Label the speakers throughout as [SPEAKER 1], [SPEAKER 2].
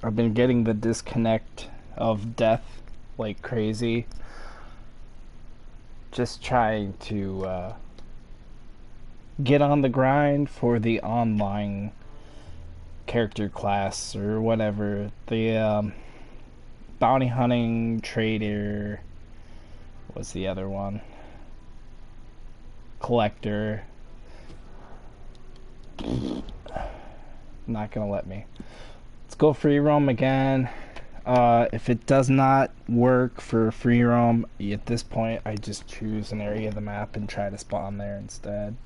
[SPEAKER 1] I've been getting the disconnect of death like crazy. Just trying to get on the grind for the online character class or whatever. The bounty hunting trader was the other one. Collector. Not gonna let me. Let's go free roam again. If it does not work for free roam, at this point I just choose an area of the map and try to spawn there instead.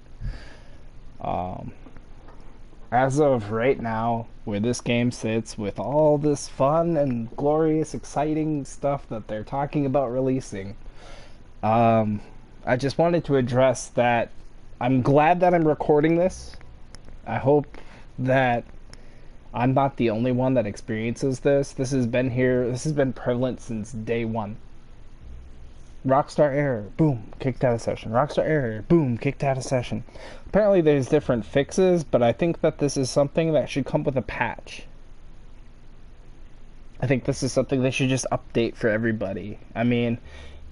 [SPEAKER 1] As of right now, where this game sits, with all this fun and glorious, exciting stuff that they're talking about releasing, I just wanted to address that I'm glad that I'm recording this. I hope that I'm not the only one that experiences this. This has been prevalent since day one. Rockstar error, boom, kicked out of session. Rockstar error, boom, kicked out of session. Apparently there's different fixes, but I think that this is something that should come with a patch. I think this is something they should just update for everybody. I mean,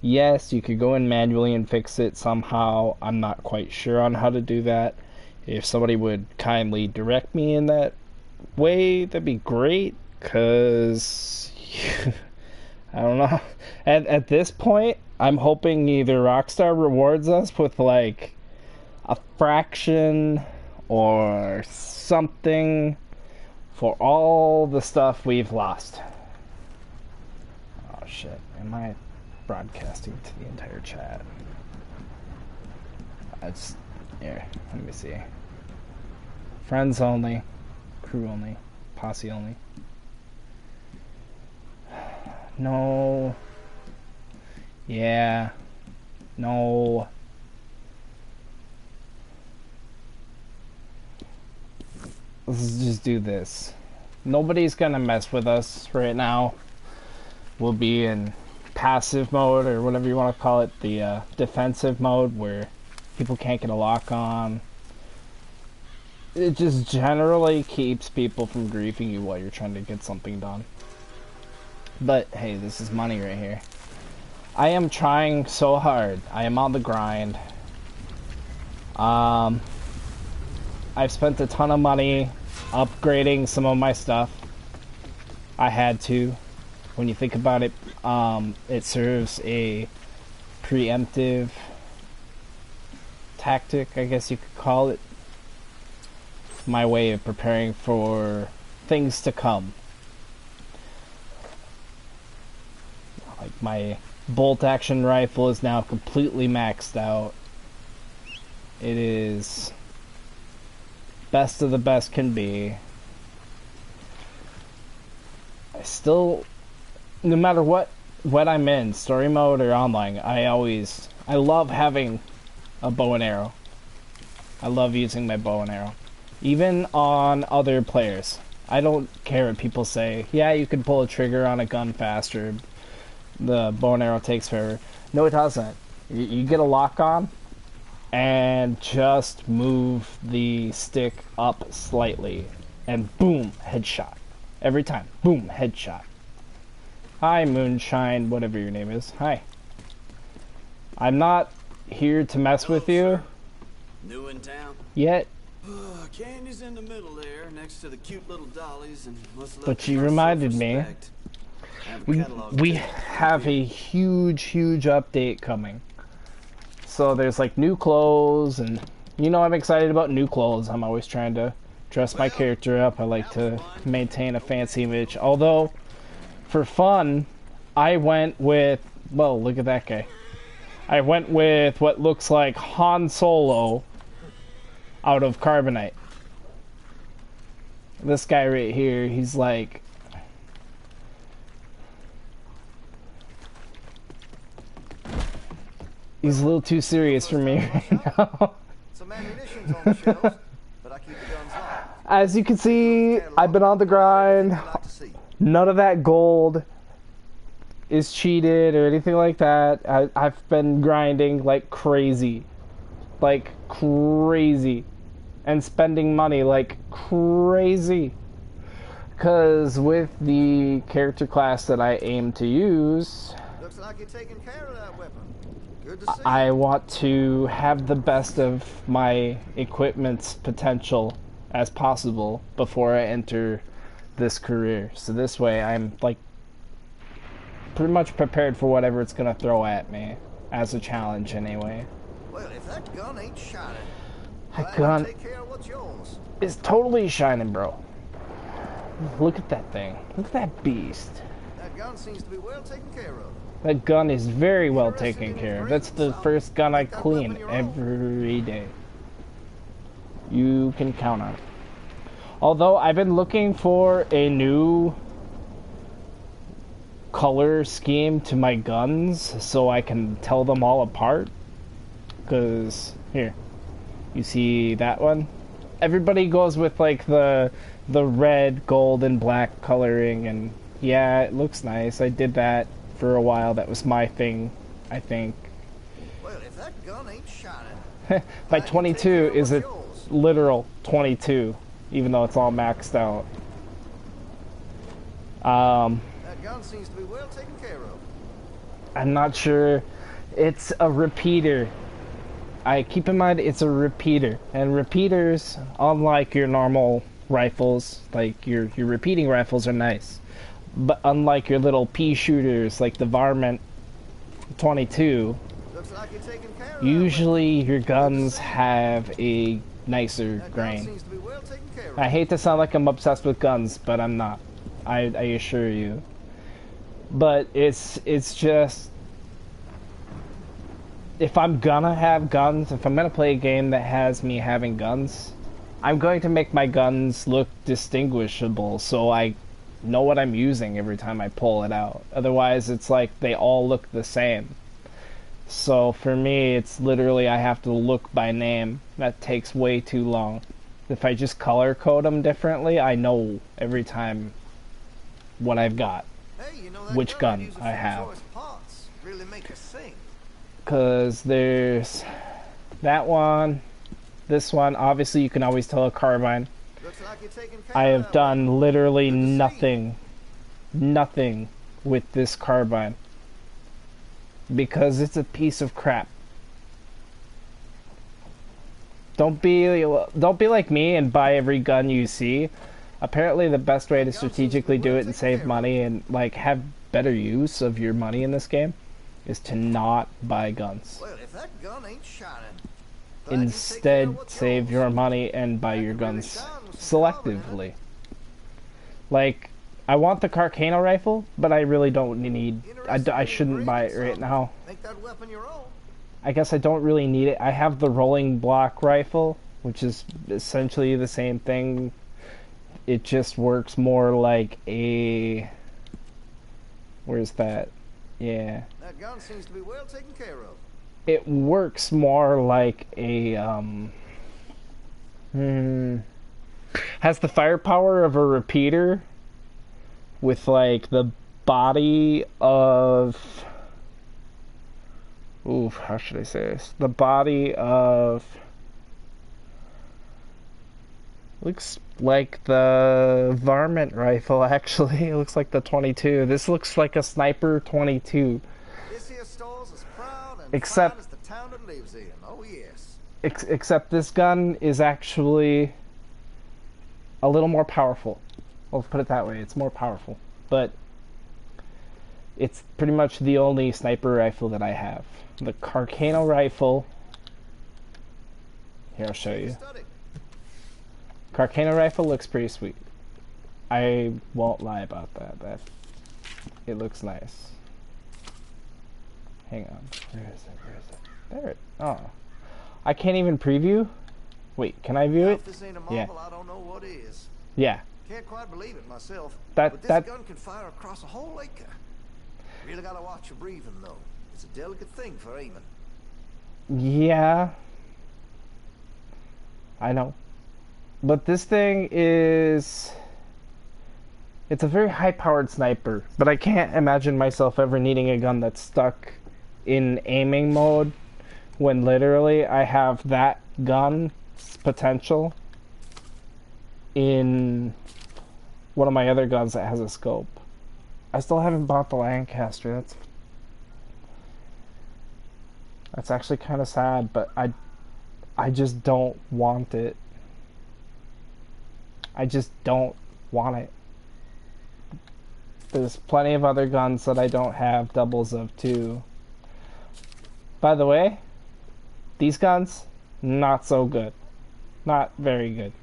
[SPEAKER 1] yes, you could go in manually and fix it somehow. I'm not quite sure on how to do that. If somebody would kindly direct me in that way, that'd be great, because I don't know. At this point, I'm hoping either Rockstar rewards us with like a fraction or something for all the stuff we've lost. Oh shit, am I broadcasting to the entire chat? That's here, let me see. Friends only, crew only, posse only. No. Yeah. No. Let's just do this. Nobody's gonna mess with us right now. We'll be in passive mode, or whatever you want to call it, the defensive mode, where people can't get a lock on. It just generally keeps people from griefing you while you're trying to get something done. But hey, this is money right here. I am trying so hard. I am on the grind. I've spent a ton of money upgrading some of my stuff. I had to. When you think about it, it serves a preemptive tactic, I guess you could call it. My way of preparing for things to come. Like my bolt action rifle is now completely maxed out. It is best of the best can be. I still, no matter what I'm in, story mode or online, I love having a bow and arrow. I love using my bow and arrow. Even on other players. I don't care what people say. Yeah, you can pull a trigger on a gun faster. The bow and arrow takes forever. No, it doesn't. You get a lock on and just move the stick up slightly and boom, headshot. Every time. Boom, headshot. Hi, Moonshine, whatever your name is. Hi. I'm not here to mess with you.
[SPEAKER 2] New in town?
[SPEAKER 1] Yet.
[SPEAKER 2] Candy's in the middle there, next to the cute little dollies, and
[SPEAKER 1] but you reminded me. We have a huge update coming. So there's like new clothes, and you know I'm excited about new clothes. I'm always trying to dress my character up. I like to maintain a fancy image. Although, for fun, I went with, well, look at that guy. I went with what looks like Han Solo out of Carbonite. This guy right here, he's like, he's a little too serious for me right now.
[SPEAKER 3] Some ammunition's on the shelves, but I keep the guns locked.
[SPEAKER 1] As you can see, I've been on the grind. None of that gold is cheated or anything like that. I've been grinding like crazy. Like crazy. And spending money like crazy. Because with the character class that I aim to use,
[SPEAKER 3] Looks like you're taking care of that weapon. Good to see
[SPEAKER 1] I
[SPEAKER 3] you.
[SPEAKER 1] want to have the best of my equipment's potential as possible before I enter this career. So this way I'm like pretty much prepared for whatever it's gonna throw at me as a challenge anyway.
[SPEAKER 3] Well, if that gun ain't shining,
[SPEAKER 1] That
[SPEAKER 3] I
[SPEAKER 1] gun
[SPEAKER 3] take care of what's yours.
[SPEAKER 1] is totally shining, bro. Look at that thing. Look at that beast.
[SPEAKER 3] That gun seems to be well taken care of.
[SPEAKER 1] That gun is very well taken care of. That's the first gun I clean every day. You can count on it. Although I've been looking for a new color scheme to my guns so I can tell them all apart. Because, here, you see that one? Everybody goes with like the red, gold, and black coloring, and yeah, it looks nice. I did that for a while. That was my thing, I think.
[SPEAKER 3] Well, if that gun ain't shining,
[SPEAKER 1] My 22 is a literal 22, even though it's all maxed out.
[SPEAKER 3] that gun seems to be well taken care of.
[SPEAKER 1] I'm not sure. It's a repeater. I keep in mind it's a repeater, and repeaters, unlike your normal rifles, like your repeating rifles are nice, but unlike your little pea shooters like the Varmint 22,
[SPEAKER 3] Looks like you're taking care of
[SPEAKER 1] usually your guns have a nicer
[SPEAKER 3] that gun
[SPEAKER 1] grain.
[SPEAKER 3] seems to be well taken care of.
[SPEAKER 1] I hate to sound like I'm obsessed with guns, but I'm not. I assure you. But it's just, if I'm gonna have guns, if I'm gonna play a game that has me having guns, I'm going to make my guns look distinguishable so I know what I'm using every time I pull it out. Otherwise, it's like they all look the same. So for me, it's literally I have to look by name. That takes way too long. If I just color code them differently, I know every time what I've got.
[SPEAKER 3] Hey, you know that
[SPEAKER 1] Which
[SPEAKER 3] gun
[SPEAKER 1] gun
[SPEAKER 3] uses
[SPEAKER 1] I
[SPEAKER 3] some
[SPEAKER 1] have.
[SPEAKER 3] choice parts. Really make us sing.
[SPEAKER 1] Because there's that one, this one. Obviously, you can always tell a carbine.
[SPEAKER 3] Looks like you're taking care
[SPEAKER 1] I
[SPEAKER 3] of
[SPEAKER 1] have
[SPEAKER 3] that
[SPEAKER 1] done literally
[SPEAKER 3] Good to see.
[SPEAKER 1] nothing with this carbine. Because it's a piece of crap. Don't be like me and buy every gun you see. Apparently the best way to strategically do it and save money and like have better use of your money in this game is to not buy guns.
[SPEAKER 3] Well, if that gun ain't shining, glad you take care of
[SPEAKER 1] Instead,
[SPEAKER 3] what's
[SPEAKER 1] save
[SPEAKER 3] yours.
[SPEAKER 1] your money and buy your
[SPEAKER 3] That can really
[SPEAKER 1] guns
[SPEAKER 3] shine with some carbine, huh?
[SPEAKER 1] selectively. Like, I want the Carcano rifle, but I really don't need. I shouldn't buy it right now.
[SPEAKER 3] Make that weapon your own.
[SPEAKER 1] I guess I don't really need it. I have the rolling block rifle, which is essentially the same thing. It just works more like a... Where's that? Yeah.
[SPEAKER 3] That gun seems to be well taken care of.
[SPEAKER 1] It works more like a, has the firepower of a repeater with, like, the body of... Ooh, how should I say this? The body of... Looks like the Varmint rifle, actually. It looks like the 22. This looks like a sniper 22.
[SPEAKER 3] This here store's as proud and
[SPEAKER 1] Except-
[SPEAKER 3] fine as the town it lives in. Oh, yes.
[SPEAKER 1] Except this gun is actually a little more powerful. Let's put it that way. It's more powerful. But it's pretty much the only sniper rifle that I have. The Carcano rifle. Here, I'll show you.
[SPEAKER 3] Study.
[SPEAKER 1] Carcano rifle looks pretty sweet. I won't lie about that. It looks nice. Hang on. Where is it? There it. Oh. I can't even preview? Wait, can I view
[SPEAKER 3] Now,
[SPEAKER 1] it?
[SPEAKER 3] if this ain't a marvel,
[SPEAKER 1] Yeah.
[SPEAKER 3] I don't know what is.
[SPEAKER 1] Yeah.
[SPEAKER 3] Can't quite believe it myself.
[SPEAKER 1] That-
[SPEAKER 3] but this
[SPEAKER 1] that-
[SPEAKER 3] gun can fire across a whole acre. Really gotta watch your breathing, though. It's a delicate thing for aiming.
[SPEAKER 1] Yeah. I know. But this thing is... It's a very high-powered sniper, but I can't imagine myself ever needing a gun that's stuck in aiming mode when literally I have that gun's potential in one of my other guns that has a scope. I still haven't bought the Lancaster. That's actually kind of sad, but I just don't want it. I just don't want it. There's plenty of other guns that I don't have doubles of too. By the way, these guns, not so good. Not very good.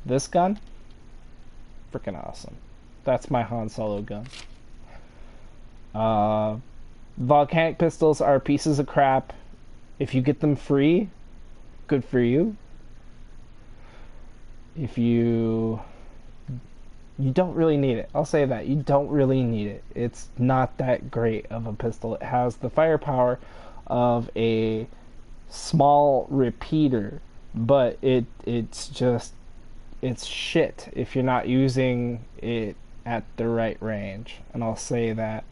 [SPEAKER 1] This gun, freaking awesome. That's my Han Solo gun. Volcanic pistols are pieces of crap. If you get them free, good for you. If you don't really need it. I'll say that. You don't really need it. It's not that great of a pistol. It has the firepower of a small repeater, but it's shit if you're not using it at the right range. And I'll say that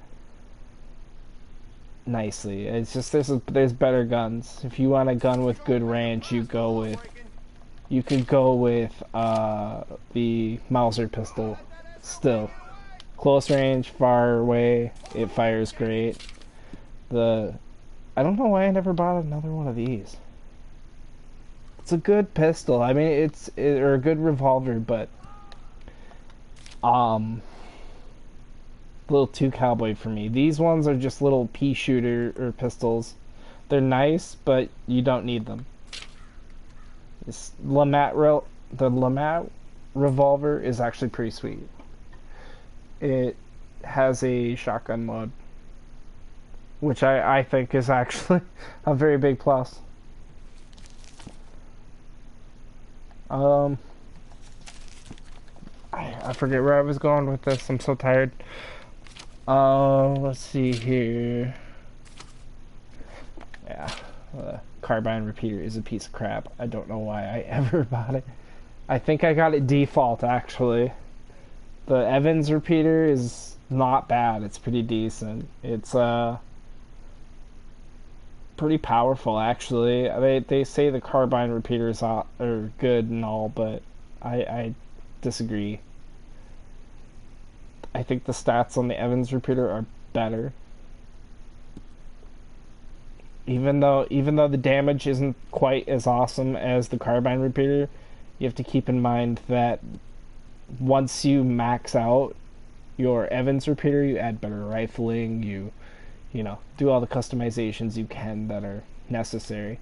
[SPEAKER 1] nicely. It's just there's better guns. If you want a gun with good range, you could go with the Mauser pistol. Still, close range, far away, it fires great. I don't know why I never bought another one of these. It's a good pistol. I mean, or a good revolver, but a little too cowboy for me. These ones are just little pea shooter or pistols. They're nice, but you don't need them. The Lamat revolver is actually pretty sweet. It has a shotgun mode, which I think is actually a very big plus. I forget where I was going with this. I'm so tired. Let's see here. Yeah, carbine repeater is a piece of crap. I don't know why I ever bought it. I think I got it default, actually. The Evans repeater is not bad. It's pretty decent. It's pretty powerful, actually. They say the carbine repeaters are good and all, but I disagree. I think the stats on the Evans repeater are better. Even though the damage isn't quite as awesome as the carbine repeater, you have to keep in mind that once you max out your Evans repeater, you add better rifling, you do all the customizations you can that are necessary.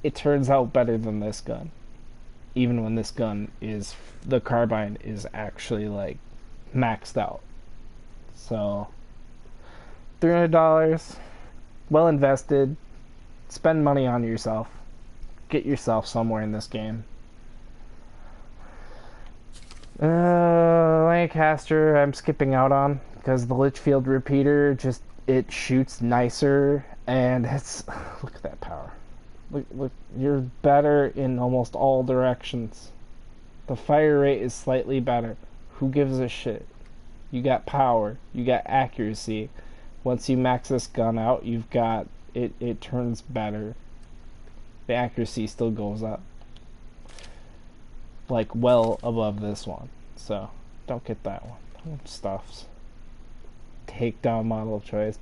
[SPEAKER 1] It turns out better than this gun. Even when this gun the carbine is actually like maxed out. So $300, well invested. Spend money on yourself. Get yourself somewhere in this game. Lancaster I'm skipping out on because the Litchfield repeater it shoots nicer, and it's look at that power. Look, you're better in almost all directions. The fire rate is slightly better. Who gives a shit? You got power, you got accuracy. Once you max this gun out, you've got it turns better. The accuracy still goes up, like well above this one. So don't get that one. Stuffs. Takedown model of choice.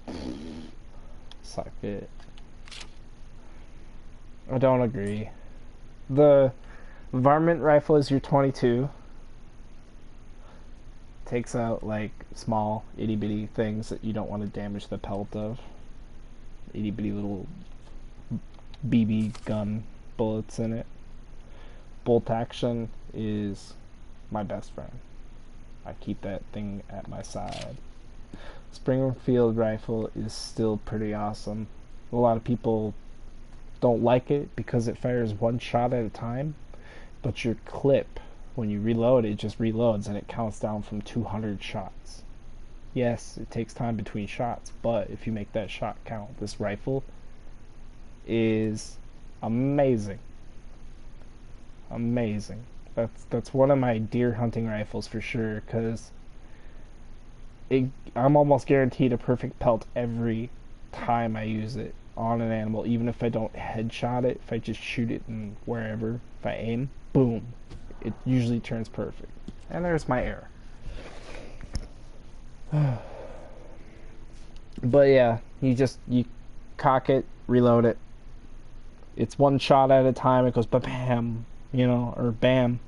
[SPEAKER 1] Suck it. I don't agree. The varmint rifle is your 22. Takes out like small itty bitty things that you don't want to damage the pelt of. Itty bitty little BB gun bullets in it. Bolt action is my best friend. I keep that thing at my side. Springfield rifle is still pretty awesome. A lot of people don't like it because it fires one shot at a time, but your clip, when you reload, it just reloads and it counts down from 200 shots. Yes, it takes time between shots, but if you make that shot count, this rifle is amazing. Amazing. That's one of my deer hunting rifles for sure, because I'm almost guaranteed a perfect pelt every time I use it on an animal, even if I don't headshot it. If I just shoot it and wherever, if I aim, boom, it usually turns perfect. And there's my error. But yeah, you cock it, reload it. It's one shot at a time. It goes bam, or bam,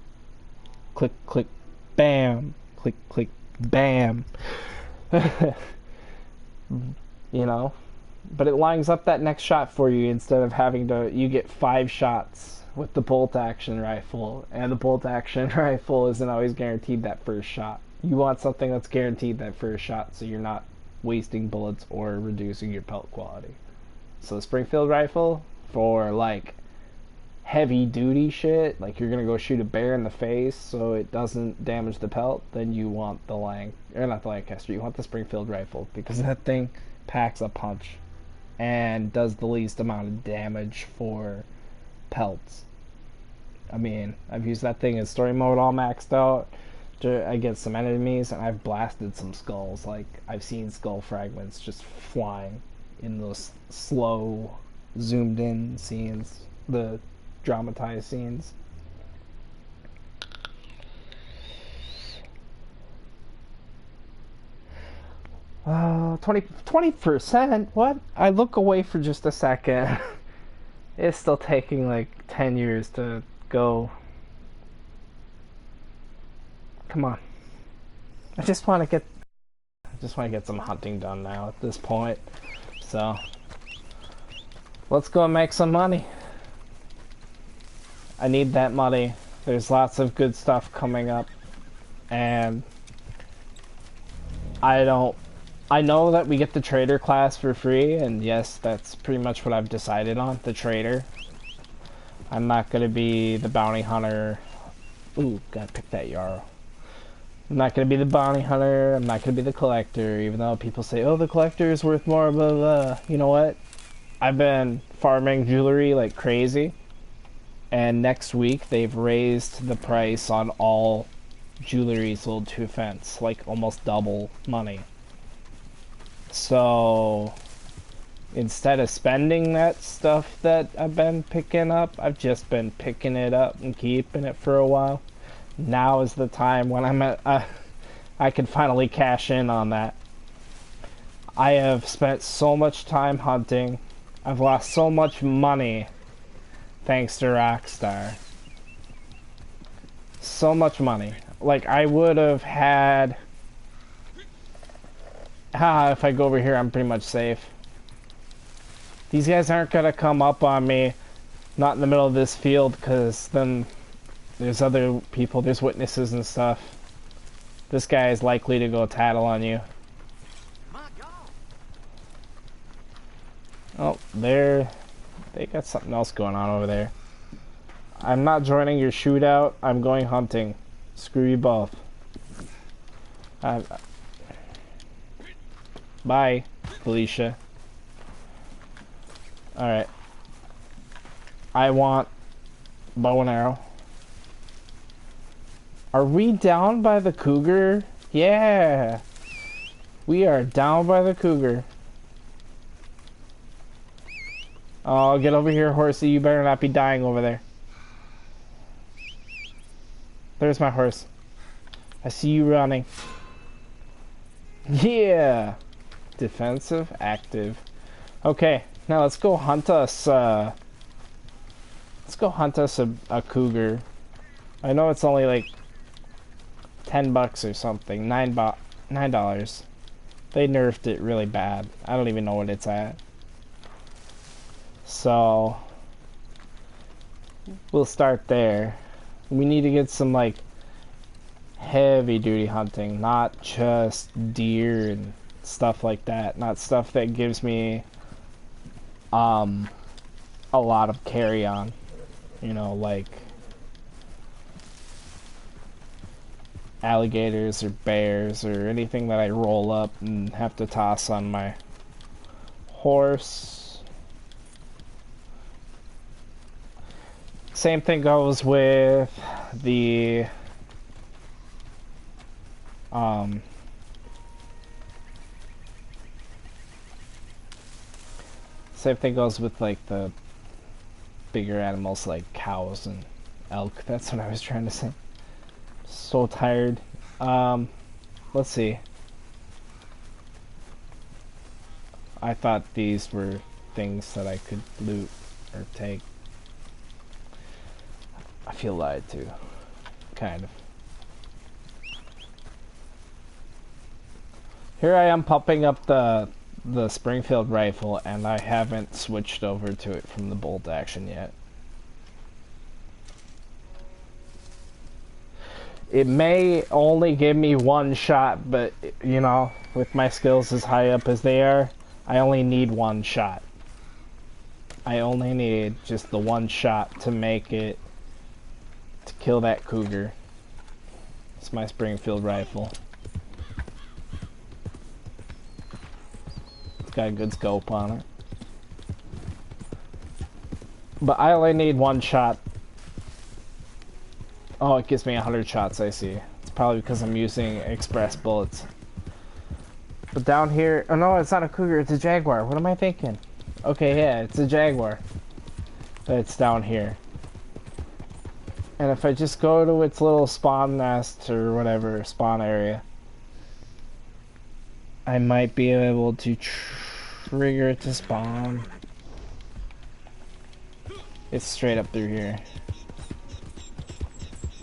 [SPEAKER 1] click, click, bam, click, click, bam. you know, but it lines up that next shot for you instead of having to. You get 5 shots with the bolt action rifle, and the bolt action rifle isn't always guaranteed that first shot. You want something that's guaranteed that first shot, so you're not wasting bullets or reducing your pelt quality. So the Springfield rifle, for like heavy duty shit, like you're gonna go shoot a bear in the face so it doesn't damage the pelt, then you want the not the Lancaster, you want the Springfield rifle, because that thing packs a punch and does the least amount of damage for pelts. I mean, I've used that thing in story mode all maxed out against some enemies, and I've blasted some skulls. Like, I've seen skull fragments just flying in those slow, zoomed in scenes, the dramatized scenes. Oh, 20%? What? I look away for just a second. It's still taking like 10 years to go. Come on. I just want to get some hunting done now at this point. So, let's go and make some money. I need that money. There's lots of good stuff coming up, and I know that we get the trader class for free, and yes, that's pretty much what I've decided on, the trader. I'm not going to be the bounty hunter. Ooh, gotta pick that Yarrow. I'm not going to be the bounty hunter. I'm not going to be the collector, even though people say, oh, the collector is worth more, blah, blah. You know what? I've been farming jewelry like crazy, and next week they've raised the price on all jewelry sold to fence, like almost double money. So instead of spending that stuff that I've been picking up, I've just been picking it up and keeping it for a while. Now is the time when I can finally cash in on that. I have spent so much time hunting. I've lost so much money thanks to Rockstar. So much money. Like, I would have had... if I go over here, I'm pretty much safe. These guys aren't gonna come up on me, not in the middle of this field, because then there's other people, there's witnesses and stuff. This guy is likely to go tattle on you. Oh, they got something else going on over there. I'm not joining your shootout. I'm going hunting. Screw you both. Bye, Felicia. Alright. I want bow and arrow. Are we down by the cougar? Yeah! We are down by the cougar. Oh, get over here, horsey. You better not be dying over there. There's my horse. I see you running. Yeah! Defensive, active. Okay, now let's go hunt us, a cougar. I know it's only like $10 or something. $9. They nerfed it really bad. I don't even know what it's at. So we'll start there. We need to get some like heavy duty hunting, not just deer and stuff like that. Not stuff that gives me a lot of carry on. You know, like alligators or bears or anything that I roll up and have to toss on my horse. Same thing goes with the same thing goes with like the bigger animals like cows and elk. That's what I was trying to say. So tired. Let's see. I thought these were things that I could loot or take. I feel lied to. Kind of. Here I am popping up the Springfield rifle, and I haven't switched over to it from the bolt action yet. It may only give me one shot, but, you know, with my skills as high up as they are, I only need one shot. I only need just the one shot to make it, to kill that cougar. It's my Springfield rifle. It's got a good scope on it. But I only need one shot. Oh, it gives me 100 shots, I see. It's probably because I'm using express bullets. But down here... Oh no, it's not a cougar, it's a jaguar. What am I thinking? Okay, yeah, it's a jaguar. But it's down here. And if I just go to its little spawn nest or whatever, spawn area, I might be able to trigger it to spawn. It's straight up through here.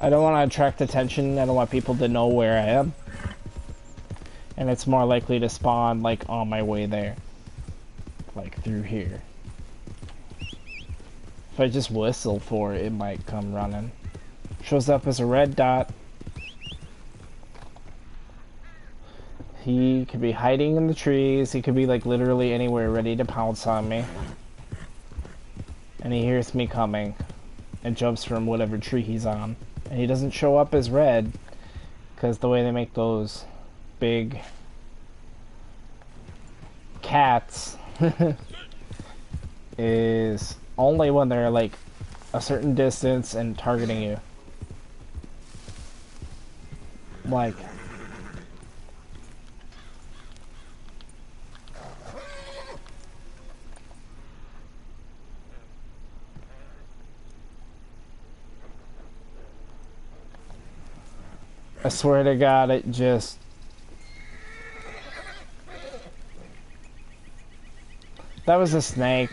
[SPEAKER 1] I don't want to attract attention. I don't want people to know where I am. And it's more likely to spawn, like, on my way there. Like, through here. If I just whistle for it, it might come running. Shows up as a red dot. He could be hiding in the trees. He could be, like, literally anywhere ready to pounce on me. And he hears me coming. And jumps from whatever tree he's on. And he doesn't show up as red, because the way they make those big cats is only when they're like a certain distance and targeting you. Like, I swear to God, it just... That was a snake.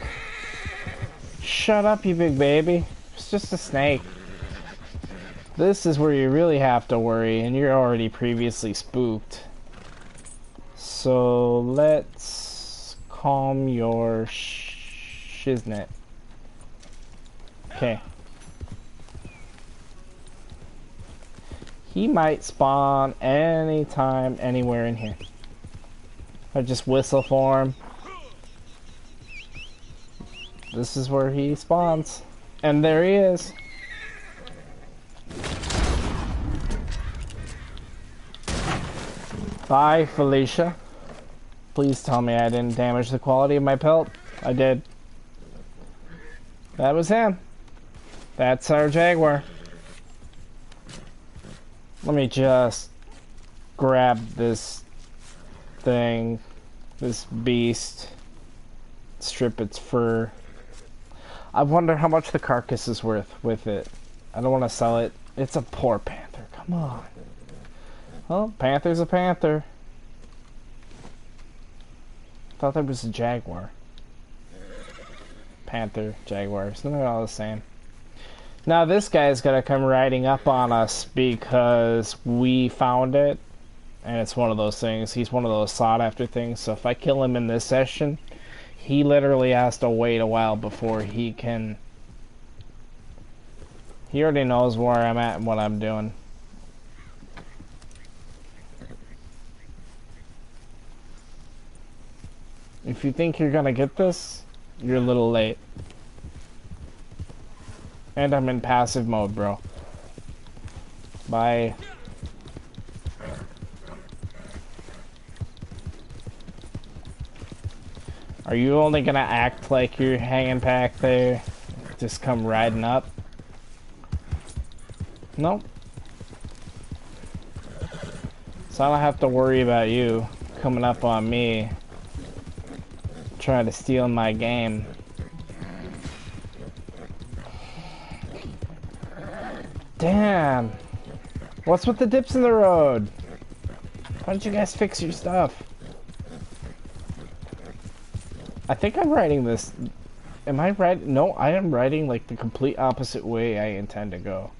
[SPEAKER 1] Shut up, you big baby. It's just a snake. This is where you really have to worry, and you're already previously spooked. So let's calm your shiznit. Okay. He might spawn anytime, anywhere in here. I just whistle for him. This is where he spawns. And there he is. Bye, Felicia. Please tell me I didn't damage the quality of my pelt. I did. That was him. That's our jaguar. Let me just grab this thing, this beast, strip its fur. I wonder how much the carcass is worth with it. I don't want to sell it. It's a poor panther. Come on. Well, panther's a panther. Thought that was a jaguar. Panther, jaguars, they're all the same. Now this guy's gonna come riding up on us because we found it, and it's one of those things. He's one of those sought after things, so if I kill him in this session, he literally has to wait a while before he can... He already knows where I'm at and what I'm doing. If you think you're gonna get this, you're a little late. And I'm in passive mode, bro. Bye. Are you only gonna act like you're hanging back there? Just come riding up? Nope. So I don't have to worry about you coming up on me, trying to steal my game. Damn. What's with the dips in the road? Why don't you guys fix your stuff? I think I'm writing this. Am I right? No, I am writing like the complete opposite way I intend to go.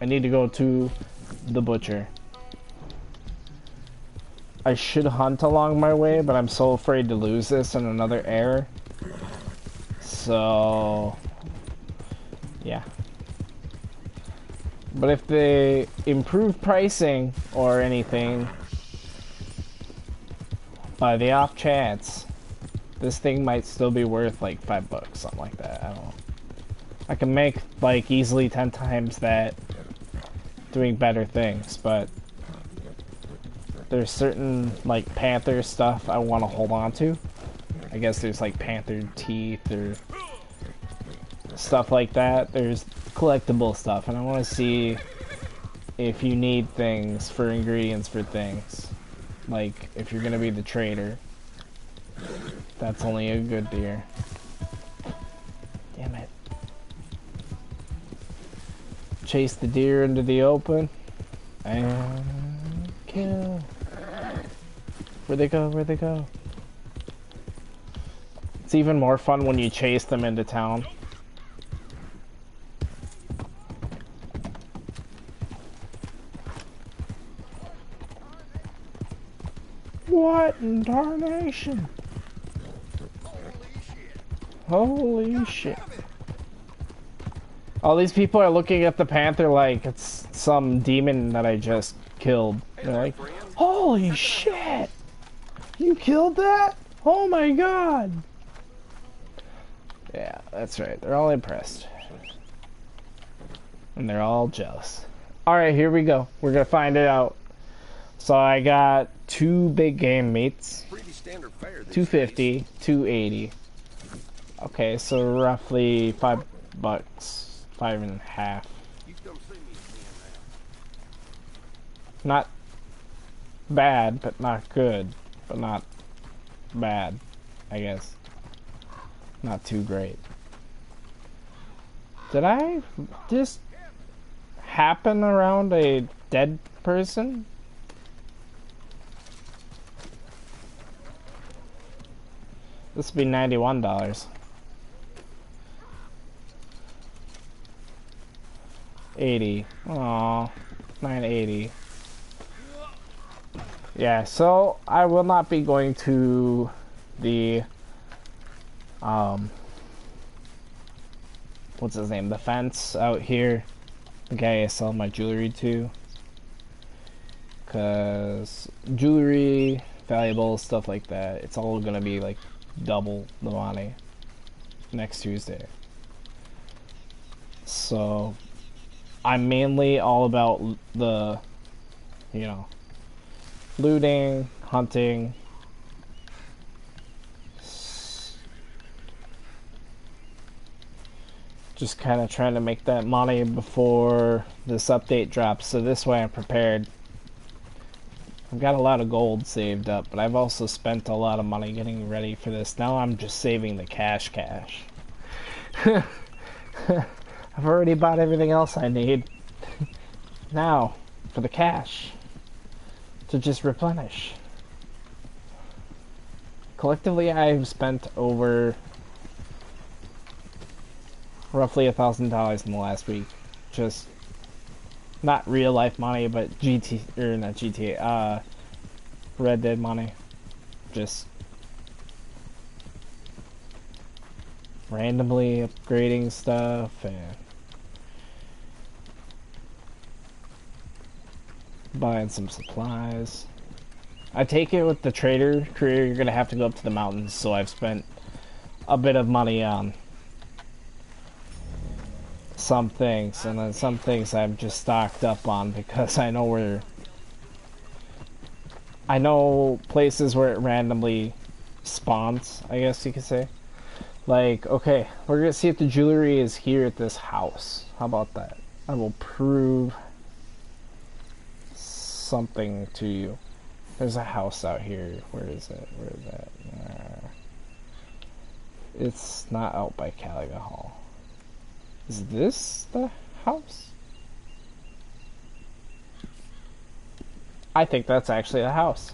[SPEAKER 1] I need to go to the butcher. I should hunt along my way, but I'm so afraid to lose this in another error. So, yeah. But if they improve pricing or anything, by the off chance, this thing might still be worth like $5, something like that. I don't know. I can make like easily 10 times that doing better things, but there's certain like panther stuff I want to hold on to. I guess there's like panther teeth or stuff like that. There's collectible stuff, and I want to see if you need things for ingredients for things. Like if you're gonna be the trader. That's only a good deer. Damn it. Chase the deer into the open. And kill. Where'd they go? Where'd they go? It's even more fun when you chase them into town. What in tarnation? Holy shit. All these people are looking at the panther like it's some demon that I just killed. They're like, holy shit! You killed that? Oh my god! Yeah, that's right. They're all impressed. And they're all jealous. Alright, here we go. We're gonna find it out. So I got 2 big game meats. $2.50, $2.80. Okay, so roughly $5, 5.5. Not bad, but not good. But not bad, I guess. Not too great. Did I just happen around a dead person? This would be $91. 80. Aww. 980. Yeah, so I will not be going to the what's his name? The fence out here. The guy I sell my jewelry to. Cause jewelry, valuables, stuff like that, it's all gonna be like double the money next Tuesday. So I'm mainly all about the, you know, looting, hunting, just kind of trying to make that money before this update drops, so this way I'm prepared. I've got a lot of gold saved up, but I've also spent a lot of money getting ready for this. Now I'm just saving the cash. I've already bought everything else I need. Now, for the cash. To just replenish. Collectively, I've spent over roughly $1,000 in the last week. Just not real life money, but Red Dead money. Just randomly upgrading stuff and buying some supplies. I take it with the trader career, you're gonna have to go up to the mountains, so I've spent a bit of money on some things, and then some things I'm just stocked up on because I know places where it randomly spawns, I guess you could say. Like, okay, we're gonna see if the jewelry is here at this house. How about that? I will prove something to you. There's a house out here. Where is it? Where is that? It's not out by Caliga Hall. Is this the house? I think that's actually the house.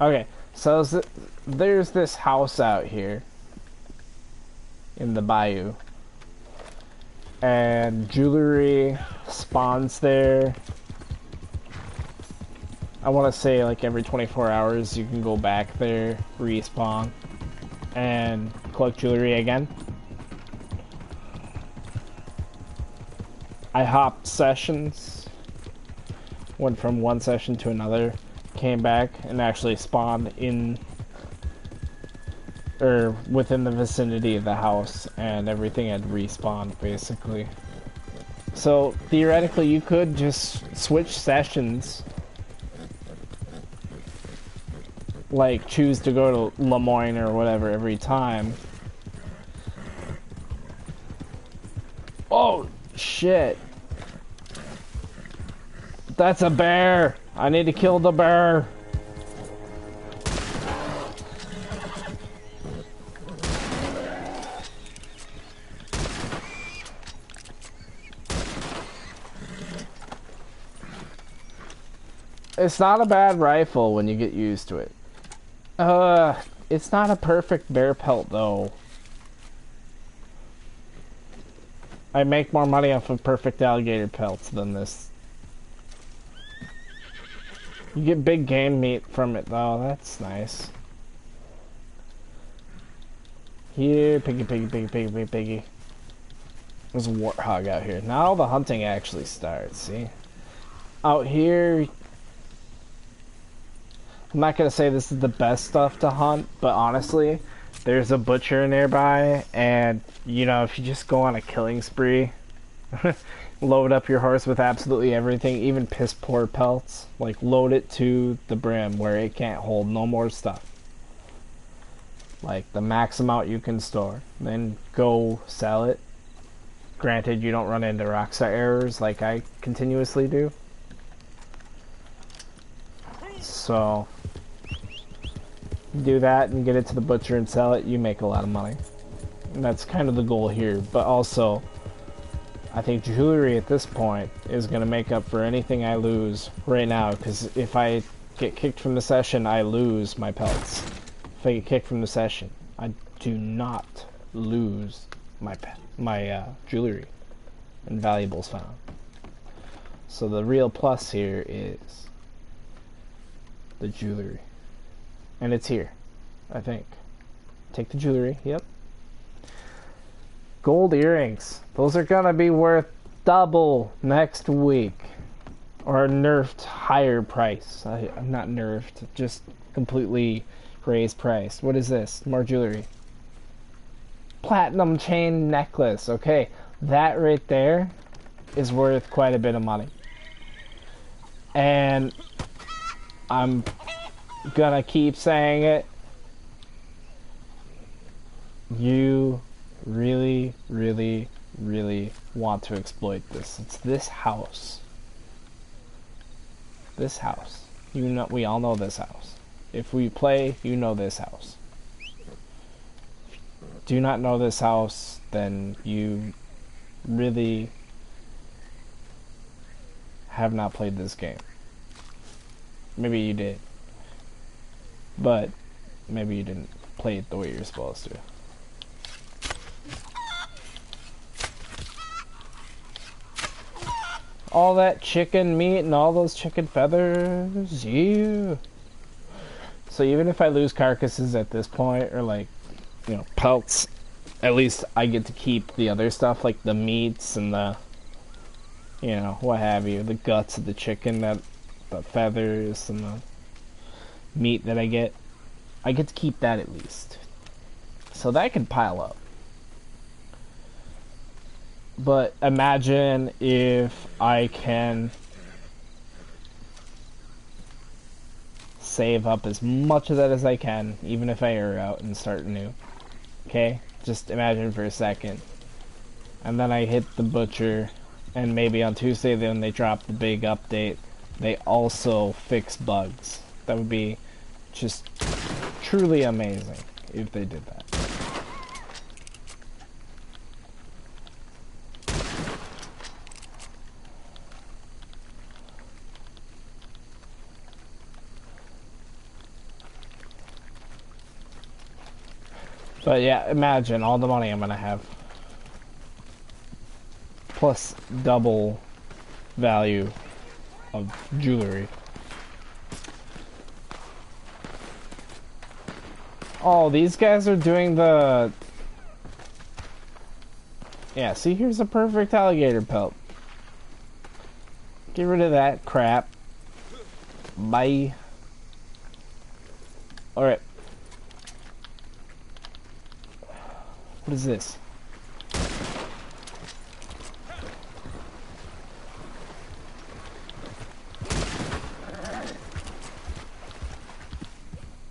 [SPEAKER 1] Okay, So there's this house out here in the bayou, and jewelry spawns there. I want to say like every 24 hours you can go back there, respawn, and collect jewelry again. I hopped sessions, went from one session to another, came back and actually spawned in or within the vicinity of the house, and everything had respawned basically. So theoretically you could just switch sessions, like choose to go to Lemoyne or whatever every time. Oh shit, that's a bear. I need to kill the bear. It's not a bad rifle when you get used to it. It's not a perfect bear pelt though. I make more money off of perfect alligator pelts than this. You get big game meat from it though, that's nice. Here, piggy, piggy, piggy, piggy, piggy, piggy. There's a warthog out here. Now the hunting actually starts, see? Out here, I'm not gonna say this is the best stuff to hunt, but honestly, there's a butcher nearby, and you know, if you just go on a killing spree, load up your horse with absolutely everything, even piss poor pelts, like load it to the brim where it can't hold no more stuff. Like the max amount you can store, then go sell it. Granted, you don't run into Rockstar errors like I continuously do. So do that and get it to the butcher and sell it, you make a lot of money. And that's kind of the goal here, but also I think jewelry at this point is going to make up for anything I lose right now, because if I get kicked from the session, I lose my pelts. If I get kicked from the session, I do not lose my jewelry and valuables found. So the real plus here is the jewelry. And it's here, I think. Take the jewelry, yep. Gold earrings. Those are gonna be worth double next week. Or a nerfed higher price. I'm not nerfed, just completely raised price. What is this? More jewelry. Platinum chain necklace. Okay, that right there is worth quite a bit of money. And I'm gonna keep saying it. You really, really, really want to exploit this. It's this house. This house. You know, we all know this house. If we play, you know this house. If you do not know this house, then you really have not played this game. Maybe you did. But maybe you didn't play it the way you're supposed to. All that chicken meat and all those chicken feathers, yeah. So even if I lose carcasses at this point, or like, you know, pelts, at least I get to keep the other stuff, like the meats and the, you know, what have you, the guts of the chicken, that the feathers and the meat that I get to keep that at least. So that can pile up. But imagine if I can save up as much of that as I can, even if I air out and start new. Okay? Just imagine for a second. And then I hit the butcher, and maybe on Tuesday then they drop the big update. They also fix bugs. That would be just truly amazing if they did that. But yeah, imagine all the money I'm gonna have. Plus double value of jewelry. Oh, these guys are doing the... Yeah, see, here's a perfect alligator pelt. Get rid of that crap. Bye. Alright. What is this?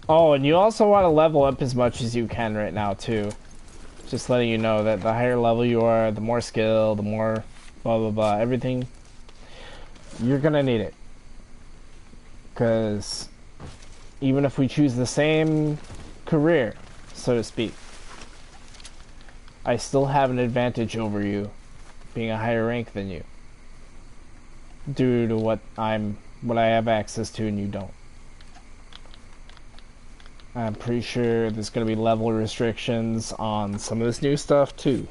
[SPEAKER 1] Oh, and you also want to level up as much as you can right now, too. Just letting you know that the higher level you are, the more skill, the more blah blah blah, everything. You're gonna need it. Because even if we choose the same career, so to speak, I still have an advantage over you, being a higher rank than you. Due to what I have access to and you don't. I'm pretty sure there's going to be level restrictions on some of this new stuff too.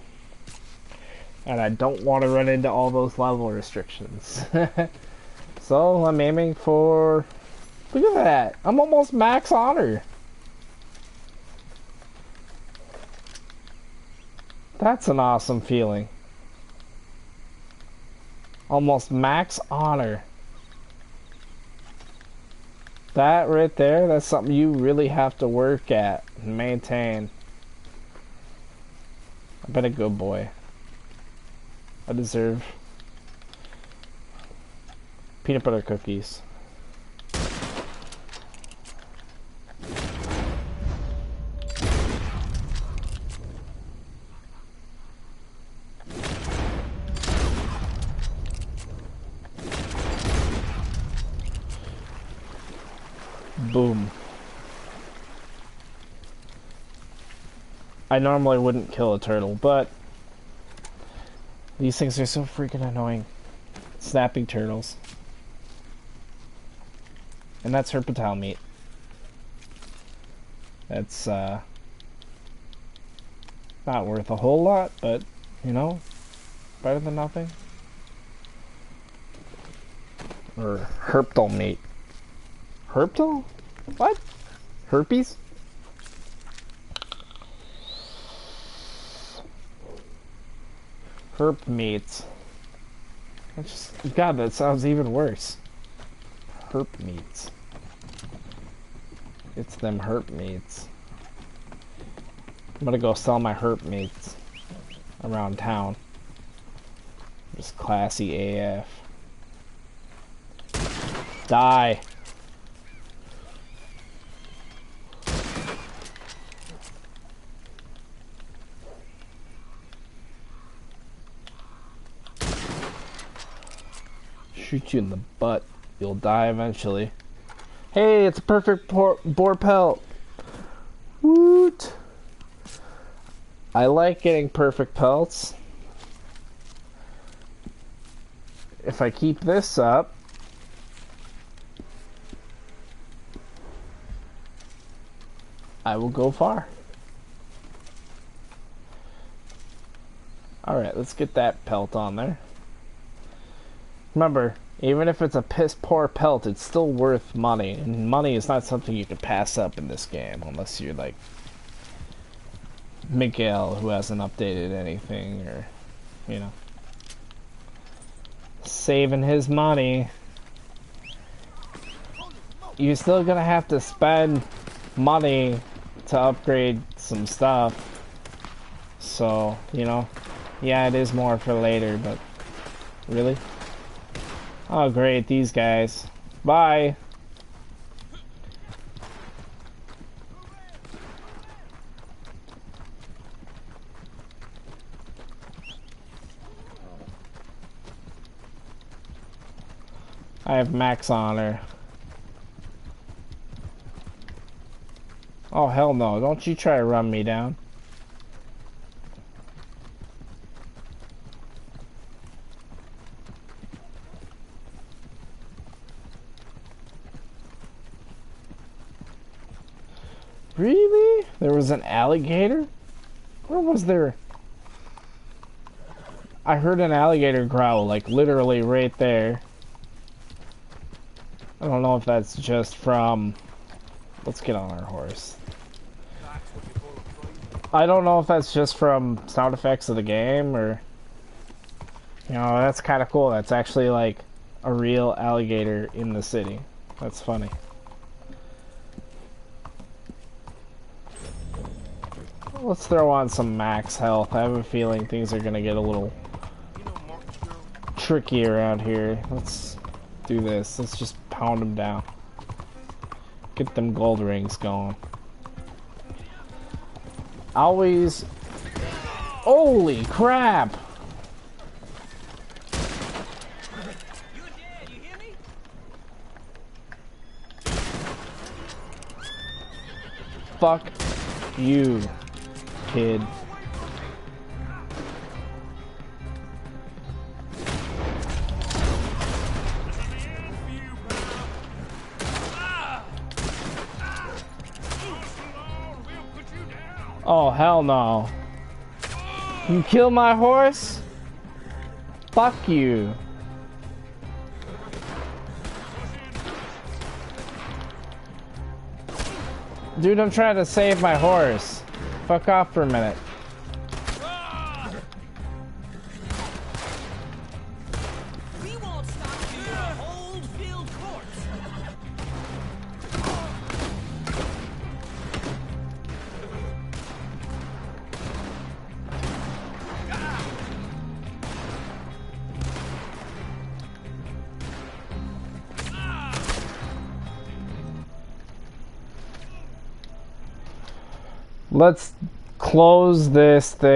[SPEAKER 1] And I don't want to run into all those level restrictions. So I'm aiming for... Look at that! I'm almost max honor! That's an awesome feeling. Almost max honor. That right there, that's something you really have to work at and maintain. I've been a good boy. I deserve peanut butter cookies. Boom. I normally wouldn't kill a turtle, but these things are so freaking annoying. Snapping turtles. And that's herpetile meat. That's not worth a whole lot, but you know, better than nothing. Or herptile meat. Herptile? What? Herpes? Herp meats. God, that sounds even worse. Herp meats. It's them herp meats. I'm gonna go sell my herp meats around town. Just classy AF. Die. Shoot you in the butt. You'll die eventually. Hey, it's a perfect boar pelt. Woot. I like getting perfect pelts. If I keep this up, I will go far. Alright, let's get that pelt on there. Remember, even if it's a piss poor pelt, it's still worth money. And money is not something you can pass up in this game unless you're like Miguel, who hasn't updated anything, or, you know, saving his money. You're still gonna have to spend money to upgrade some stuff. So, you know, yeah, it is more for later, but really? Oh great, these guys. Bye! I have max honor. Oh hell no, don't you try to run me down. Really? There was an alligator? Where was there? I heard an alligator growl, like literally right there. I don't know if that's just from... Let's get on our horse. I don't know if that's just from sound effects of the game, or... You know, that's kind of cool. That's actually like a real alligator in the city. That's funny. Let's throw on some max health. I have a feeling things are gonna get a little tricky around here. Let's do this. Let's just pound them down. Get them gold rings going. Always... Holy crap! Fuck you, kid. Oh, hell no. You kill my horse? Fuck you. Dude, I'm trying to save my horse. Fuck off for a minute.
[SPEAKER 4] We won't stop you, old field corpse.
[SPEAKER 1] Let's close this thing.